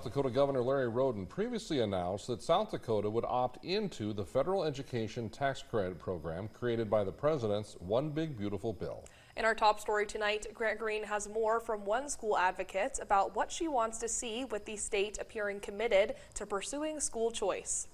South Dakota Governor Larry Rhoden previously announced that South Dakota would opt into the federal education tax credit program created by the president's One Big Beautiful Bill. In our top story tonight, Grant Green has more from one school advocate about what she wants to see with the state appearing committed to pursuing school choice.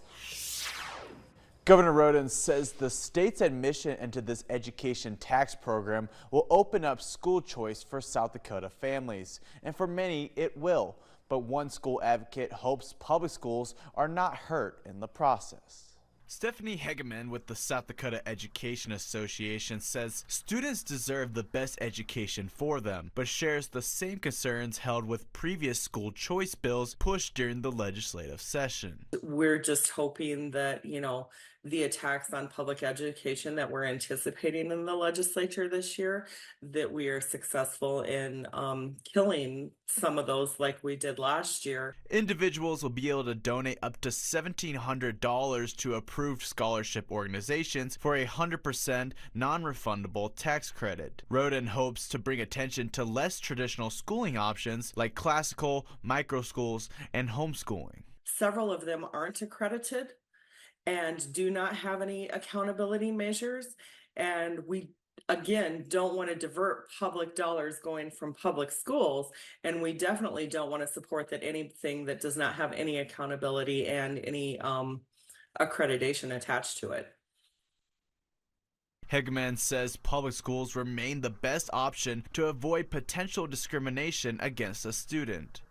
Governor Rhoden says the state's admission into this education tax program will open up school choice for South Dakota families, and for many it will. But one school advocate hopes public schools are not hurt in the process. Stephanie Hegeman with the South Dakota Education Association says students deserve the best education for them, but shares the same concerns held with previous school choice bills pushed during the legislative session. We're just hoping that, the attacks on public education that we're anticipating in the legislature this year, that we are successful in killing some of those like we did last year. Individuals will be able to donate up to $1,700 to approved scholarship organizations for a 100% non-refundable tax credit. Rhoden hopes to bring attention to less traditional schooling options like classical, micro schools, and homeschooling. Several of them aren't accredited and do not have any accountability measures. And we, again, don't want to divert public dollars going from public schools. And we definitely don't want to support that anything that does not have any accountability and any accreditation attached to it. Hegeman says public schools remain the best option to avoid potential discrimination against a student.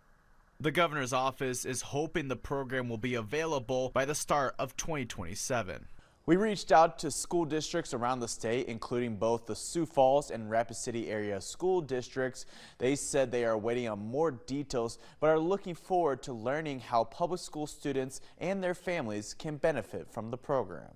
The governor's office is hoping the program will be available by the start of 2027. We reached out to school districts around the state, including both the Sioux Falls and Rapid City area school districts. They said they are waiting on more details, but are looking forward to learning how public school students and their families can benefit from the program.